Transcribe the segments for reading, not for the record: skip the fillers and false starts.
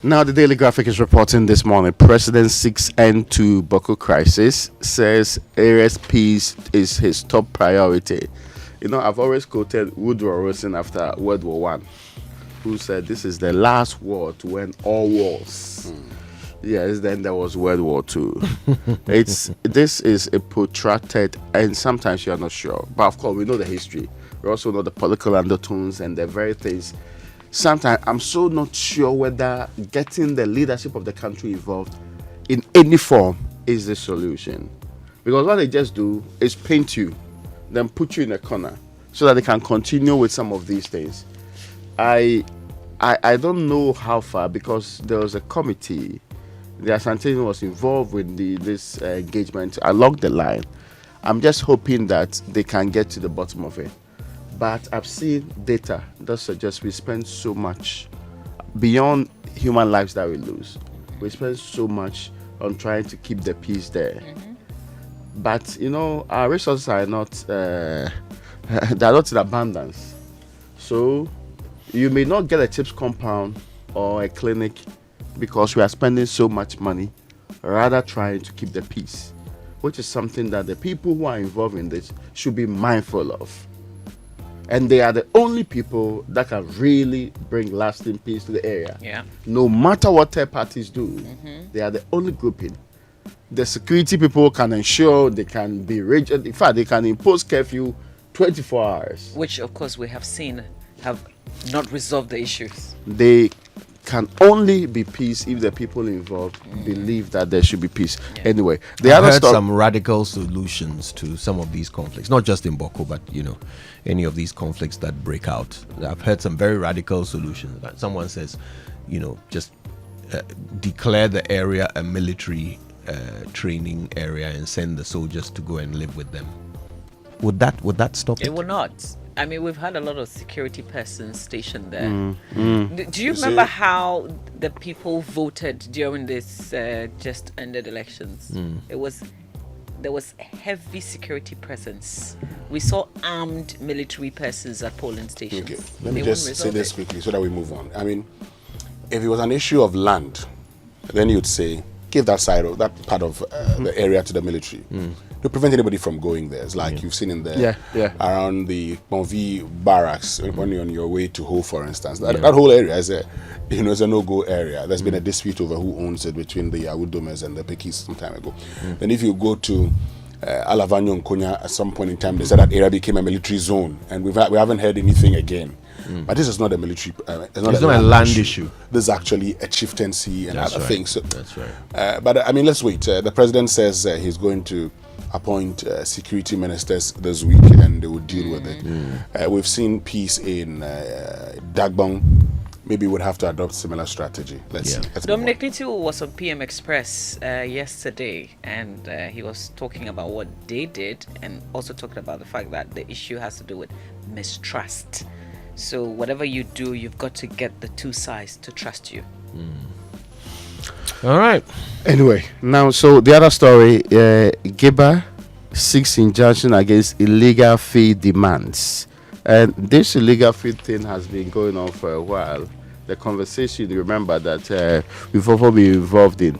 Now, the Daily Graphic is reporting this morning President seeks end to Bawku crisis, says area's peace is his top priority. I've always quoted Woodrow Wilson after World War One, who said this is the last war to end all wars. Yes, then there was World War Two. This is a protracted, and sometimes you are not sure. But of course, we know the history. We also know the political undertones and the very things. Sometimes I'm so not sure whether getting the leadership of the country involved in any form is the solution. Because what they just do is paint you, then put you in a corner so that they can continue with some of these things. I don't know how far, because there was a committee. The Asante was involved with this engagement along the line. I'm just hoping that they can get to the bottom of it. But I've seen data that suggests we spend so much beyond human lives that we lose. We spend so much on trying to keep the peace there. But our resources are not they're not in abundance. So you may not get a CHIPS compound or a clinic because we are spending so much money rather trying to keep the peace, which is something that the people who are involved in this should be mindful of. And they are the only people that can really bring lasting peace to the area. Yeah. No matter what third parties do, they are the only grouping. The security people can ensure, they can be rigid. In fact, they can impose curfew 24 hours. Which, of course, we have seen have not resolved the issues. They can only be peace if the people involved believe that there should be peace. Yeah. Anyway, I've heard some radical solutions to some of these conflicts, not just in Bawku, but any of these conflicts that break out. I've heard some very radical solutions. That someone says, just declare the area a military training area and send the soldiers to go and live with them. Would that stop it? It will not. I mean, we've had a lot of security persons stationed there. Do you remember how the people voted during this just ended elections? There was heavy security presence. We saw armed military persons at polling stations. Okay, let me just say this quickly so that we move on. I mean, if it was an issue of land, then you'd say, give that part of the area to the military. To prevent anybody from going there. It's like you've seen in the around the Bonvi barracks when you're on your way to Ho, for instance. That whole area is a no-go area. There's been a dispute over who owns it between the Awudomers and the Pekis some time ago. Then if you go to Alavanyo and Konya, at some point in time, they said that area became a military zone, and we haven't heard anything again. But this is not a military. It's not a land issue. This is actually a chieftaincy and other things. So, that's right. But I mean, let's wait. The president says he's going to appoint security ministers this week, and they will deal with it. We've seen peace in Dagbon. Maybe we'd have to adopt similar strategy. Let's see. Dominic Nitu was on PM Express yesterday, and he was talking about what they did, and also talking about the fact that the issue has to do with mistrust. So whatever you do, you've got to get the two sides to trust you. All right. Anyway, now, so the other story, Giba seeks injunction against illegal fee demands. And this illegal fee thing has been going on for a while. The conversation, you remember, that we've all been involved in.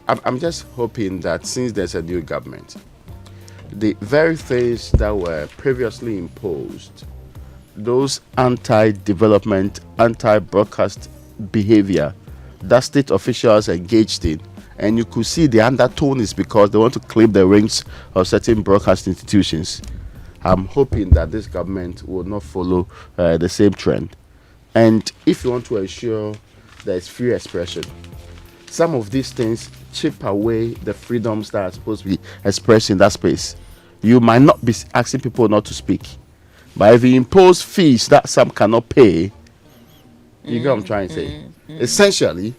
I'm just hoping that since there's a new government, the very things that were previously imposed, those anti-development, anti-broadcast behavior that state officials engaged in, and you could see the undertone is because they want to claim the rings of certain broadcast institutions. I'm hoping that this government will not follow the same trend. And if you want to ensure there is free expression, some of these things chip away the freedoms that are supposed to be expressed in that space. You might not be asking people not to speak, but if you impose fees that some cannot pay, you get what I'm trying to say. Essentially,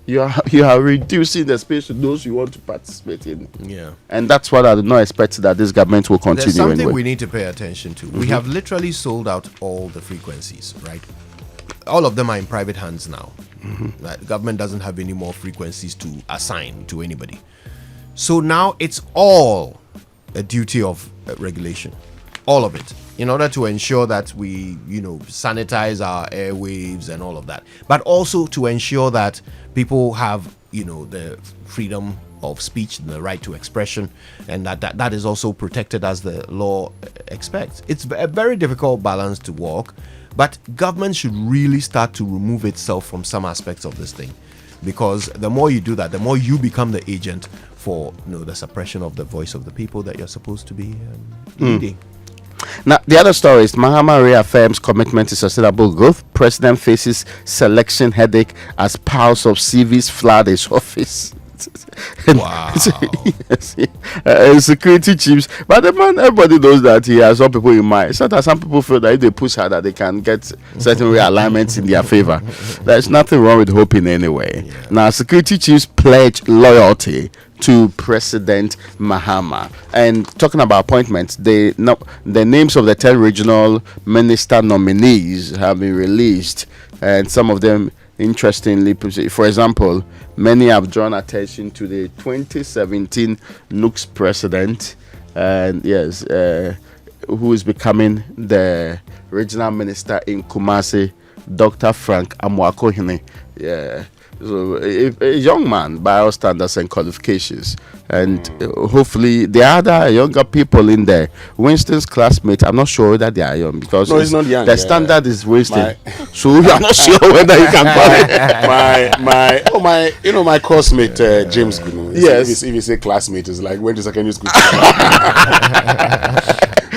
you are reducing the space to those you want to participate in. Yeah. And that's what I do not expect that this government will continue. There's something anyway. we need to pay attention to. We have literally sold out all the frequencies, right? All of them are in private hands now. Right? The government doesn't have any more frequencies to assign to anybody. So now it's all a duty of regulation. all of it, in order to ensure that we, sanitize our airwaves and all of that, but also to ensure that people have, the freedom of speech and the right to expression, and that is also protected as the law expects. It's a very difficult balance to walk, but government should really start to remove itself from some aspects of this thing, because the more you do that, the more you become the agent for the suppression of the voice of the people that you're supposed to be leading. Now, the other story is Mahama reaffirms commitment to sustainable growth. President faces selection headache as piles of CVs flood his office. Wow. Yes, security chiefs, but the man, everybody knows that he has some people in mind. So that some people feel that if they push harder, they can get certain realignments in their favor. There's nothing wrong with hoping anyway. Yeah. Now, security chiefs pledge loyalty to President Mahama. And talking about appointments, the names of the 10 regional minister nominees have been released, and some of them, interestingly, for example, many have drawn attention to the 2017 NUCS president, and yes, who is becoming the regional minister in Kumasi, Dr. Frank Amwakohene. Yeah. So a young man by our standards and qualifications, and hopefully there are other younger people in there. Winston's classmate, I'm not sure that they are young, because no, he's not young. The standard is Winston, so I'm not sure whether you can call it my classmate James Gunu. Yes. If you say classmate, it's like went to secondary school.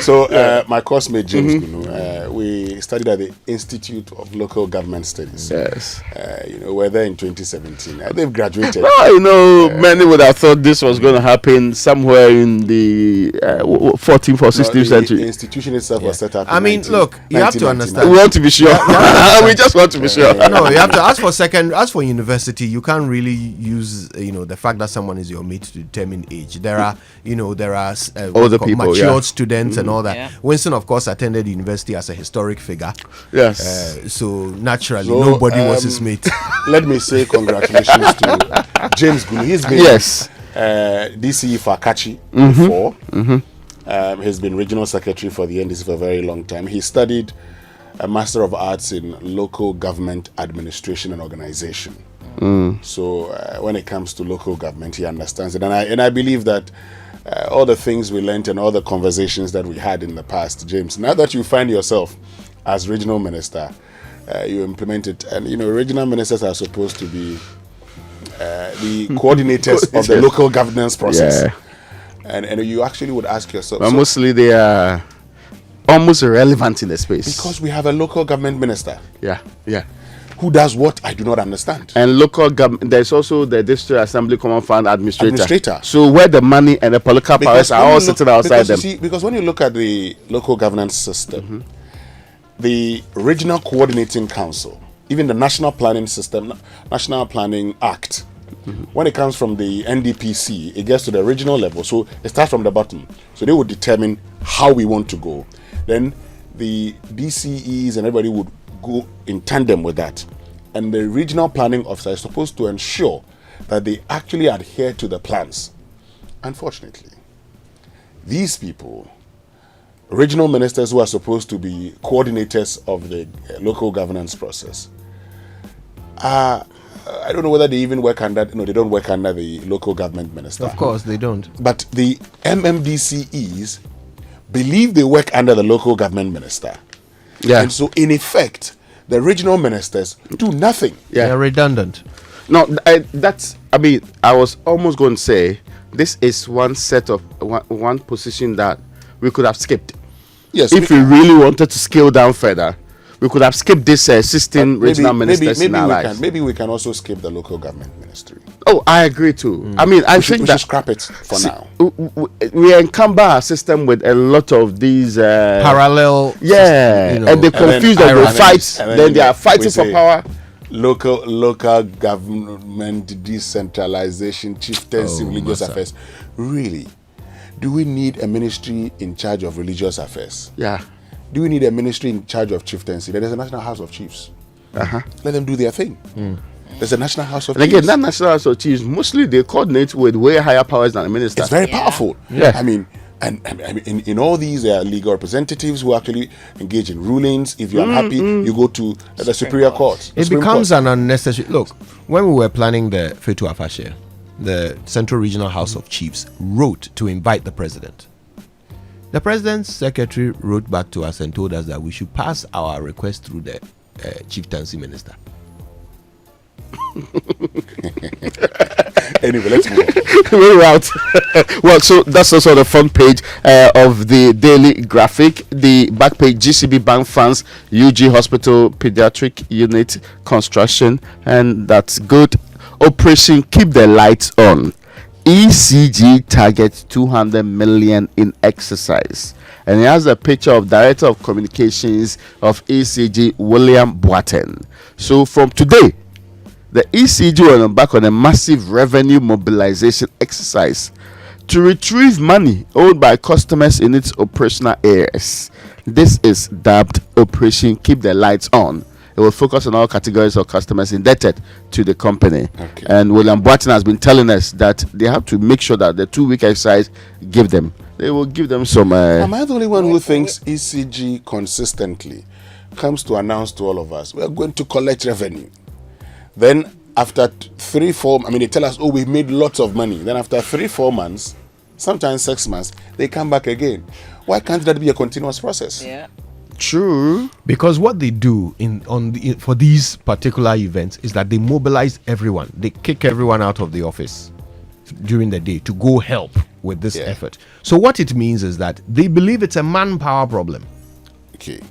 So my classmate James Gunu, we studied at the Institute of Local Government Studies. Yes. We're there in 2017. They've graduated. No, many would have thought this was going to happen somewhere in the 14th or 16th century. The institution itself was set up. I mean, look, you have to understand. We want to be sure. We just want to be sure. No, you have to as for university, you can't really use the fact that someone is your mate to determine age. There are older people, matured students and all that. Yeah. Winston, of course, attended university as a historic figure. Yes. So naturally, nobody was his mate. Let me say congratulations to James Gulu. He's been DCE for Akachi before. He's been regional secretary for the NDC for a very long time. He studied a Master of Arts in Local Government Administration and Organization. So when it comes to local government, he understands it. And I believe that all the things we learned and all the conversations that we had in the past, James, now that you find yourself as regional minister, you implement it. And, regional ministers are supposed to be the coordinators of the local governance process. Yeah. And you actually would ask yourself. But mostly they are almost irrelevant in the space. Because we have a local government minister. Yeah. Who does what I do not understand. And local government, there's also the District Assembly Common Fund Administrator. So where the money and the political powers are all sitting outside them. Because when you look at the local governance system, the Regional Coordinating Council, even the National Planning System, National Planning Act, when it comes from the NDPC, it gets to the regional level. So it starts from the bottom. So they would determine how we want to go. Then the DCEs and everybody would go in tandem with that. And the regional planning officer is supposed to ensure that they actually adhere to the plans. Unfortunately, these people, regional ministers who are supposed to be coordinators of the local governance process, I don't know whether they even work under, they don't work under the local government minister. Of course, they don't. But the MMDCEs believe they work under the local government minister. Yeah. And so, in effect, the regional ministers do nothing. Yeah. They're redundant. No, I was almost going to say this is one position that we could have skipped. Yes. If we really wanted to scale down further, we could have skipped this 16 regional ministers in our lives. Maybe we can also skip the local government ministry. Oh, I agree too. I think we should scrap it for now. We encumber our system with a lot of these parallel. And they confuse them. They fight. Then they are fighting for power. Local government decentralization, chieftaincy, religious affairs. Really, do we need a ministry in charge of religious affairs? Yeah. Do we need a ministry in charge of chieftaincy? There's a National House of Chiefs. Let them do their thing. There's a National House of Chiefs. And again, that National House of Chiefs, mostly they coordinate with way higher powers than the minister. It's very powerful. Yeah. I mean, And I mean, in all these, there are legal representatives who actually engage in rulings. If you're unhappy, you go to the Superior Court. It becomes an unnecessary. Look, when we were planning the Fetu Afashe, the Central Regional House of Chiefs wrote to invite the president. The president's secretary wrote back to us and told us that we should pass our request through the chieftaincy minister. Anyway, let's move on. We're out. Well, so that's also the front page of the Daily Graphic. The back page: GCB Bank funds UG Hospital Pediatric Unit construction, and that's good. Operation Keep the Lights On. ECG targets 200 million in exercise. And he has a picture of Director of Communications of ECG, William Boateng. So from today, the ECG will embark on a massive revenue mobilization exercise to retrieve money owed by customers in its operational areas. This is dubbed Operation Keep the Lights On. It will focus on all categories of customers indebted to the company. Okay. And William Boateng has been telling us that they have to make sure that the 2-week exercise they will give them some. Am I the only one who thinks ECG consistently comes to announce to all of us, we are going to collect revenue? Then after 3-4, I mean, they tell us, oh, we've made lots of money. Then after 3-4 months, sometimes 6 months, they come back again. Why can't that be a continuous process? Yeah. True. Because what they do for these particular events is that they mobilize everyone. They kick everyone out of the office during the day to go help with this effort. So what it means is that they believe it's a manpower problem. Okay.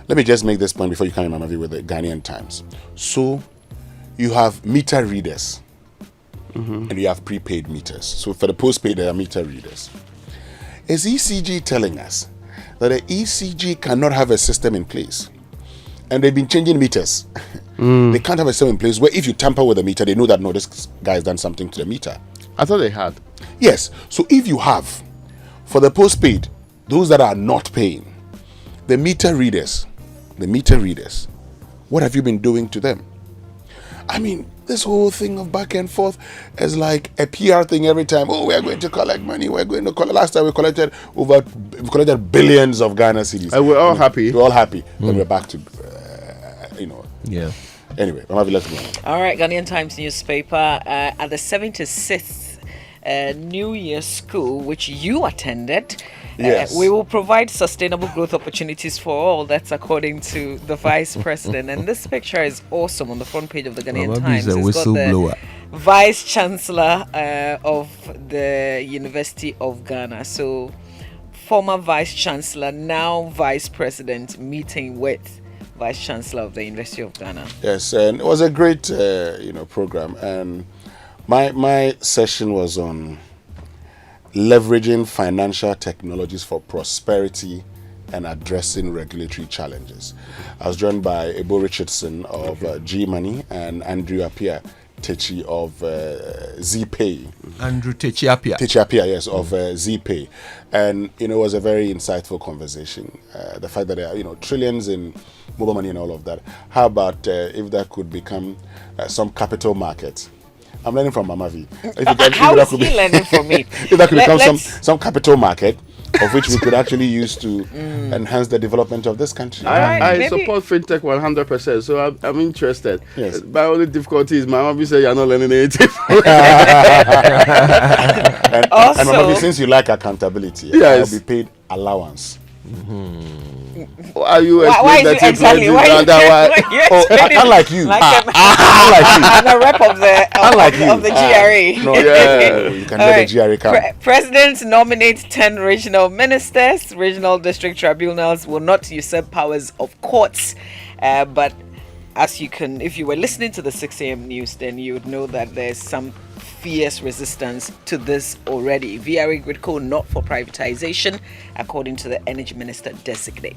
Let me just make this point before you come in, Mama V, with the Ghanaian Times. So you have meter readers and you have prepaid meters. So for the postpaid, there are meter readers. Is ECG telling us that the ECG cannot have a system in place? And they've been changing meters. They can't have a system in place where if you tamper with the meter, they know that, no, this guy has done something to the meter. I thought they had. Yes. So if you have, for the postpaid, those that are not paying, the meter readers, what have you been doing to them? I mean, this whole thing of back and forth is like a PR thing every time. Oh, we're going to collect money. We're going to collect. Last time we collected billions of Ghana cedis. And we're all happy. We're all happy. Then we're back to, Yeah. Anyway, let's go on. All right, Ghanaian Times newspaper. At the 76th New Year school, which you attended, Yes. we will provide sustainable growth opportunities for all. That's according to the Vice President. And this picture is awesome on the front page of the Ghanaian Mama B Times. is a It's got the whistleblower. Vice Chancellor of the University of Ghana. So, former Vice Chancellor, now Vice President, meeting with Vice Chancellor of the University of Ghana. Yes, and it was a great, program. And my session was on leveraging financial technologies for prosperity and addressing regulatory challenges. I was joined by Ebo Richardson of G-Money and Andrew Apia Techi of ZPay. Andrew Techiapia. Techiapia, yes, of ZPay. And, it was a very insightful conversation. The fact that there are, trillions in mobile money and all of that. How about if that could become some capital market? I'm learning from Mama V. How is he learning from me? If that could become some capital market of which we could actually use to enhance the development of this country. I support fintech 100%, so I'm interested. Yes. My only difficulty is my mom said you're not learning anything. And Mama V, since you like accountability, Yes. I'll be paid allowance. Are you Why is it exactly? Why is it Unlike you. Like I'm a rep of the GRA. No, you can let the GRA come. President nominates 10 regional ministers. Regional district tribunals will not usurp powers of courts. But if you were listening to the 6 a.m. news, then you would know that there's some fierce resistance to this already. VRA Gridco not for privatization, according to the energy minister designate.